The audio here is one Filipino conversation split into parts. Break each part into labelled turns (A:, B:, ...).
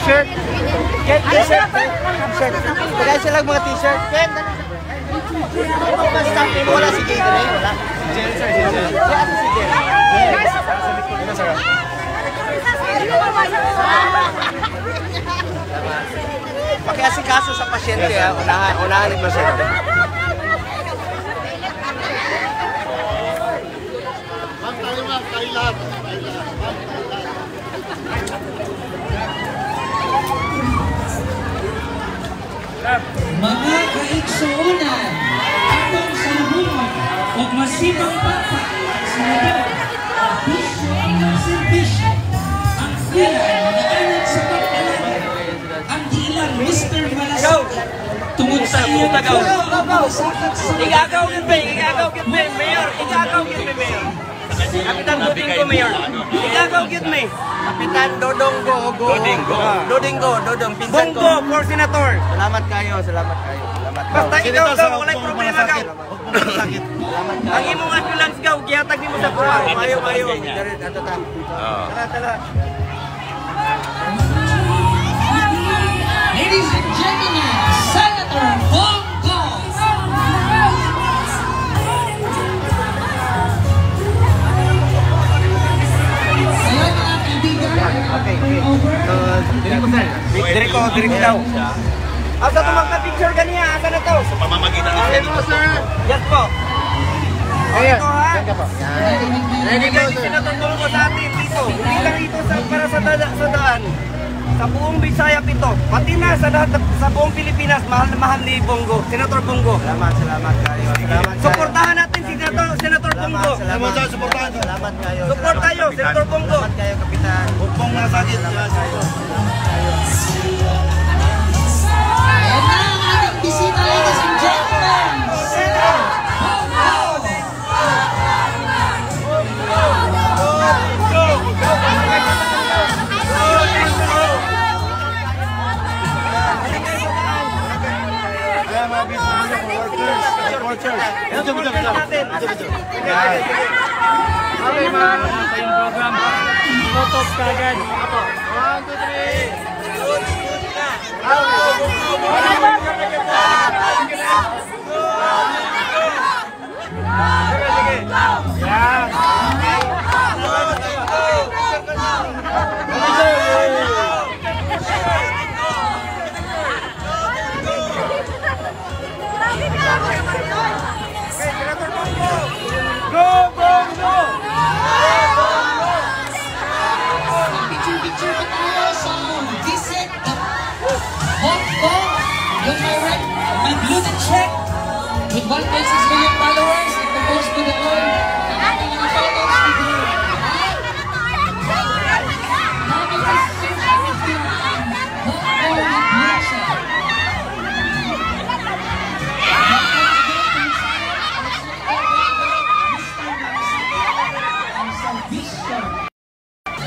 A: t-shirt. Ken, t-shirt. T-shirt. Tagay sila mga t-shirt. Ken, basta wala si Jay Ray, wala. Jay, sir, Jay. Si Jay. Pakiasikaso sa pasyente, ha. Unahan mo sir.
B: Mga kaigsuunan, atong salubungan o masibang papa sa mga bisyo ang serbisyo, ang filan na anak sa pagkalan, ang ilang Mr. Malasaka, tungod sa iyong pagkakasakit sa mga
A: Igagaw yun, Mayor. Igagaw yun, Mayor. Kapitan Dodingo, Mayor. Igagaw yun, Mayor. Kapitan Dodongo. Dodong, pinsan ko. Bongo, for senator. Salamat kayo. Basta ikaw daw, walay problema ka. Ang imong ambulance ka, gihatag mo sa kuha. Mayo. Tala.
B: Ladies and gentlemen, Senator Bongo! Ayan mga kaibigan.
A: Okay. Diri ko daw. Asa to magka-picture ganiya? Asa na to?
C: Sa pamamagitan ng
A: Dito, sir. Yes po. Ayan. Ito ha. Ready po, sir. Sinatutulong ko sa atin dito. Hindi lang ito para sa daan. Sa buong Bisaya ito. Pati na sa buong Pilipinas, mahal na mahal ni Bongo. Senator Bongo. Salamat kayo. Suportahan natin si Senator Bongo. Salamat kayo. Support tayo, Senator Bongo. Salamat kayo, Kapitan. Bukbong na sakit. Salamat kayo.
B: Ayan na ang ating bisita, ladies and gentlemen! Senator Bongo!
A: Okay, mga program. Photos kagad. 1,
B: Picture pa tayo sa visit Bongo, yung may blue check with 1.6 million followers and the post to the world. Ang ating mga photos video.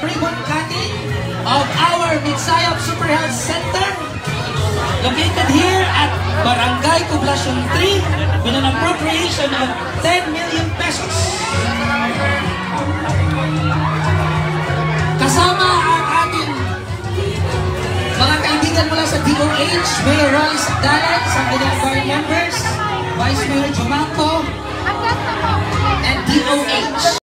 B: Ribbon cutting of our Midsayap Super Health Center located here at Barangay Poblacion 3 with an appropriation of 10 million pesos. Kasama ang ating mga kaibigan mula sa DOH, Mayor Rolly Sagdalan, sa kanyang board members, Vice Mayor Jumanco, and DOH.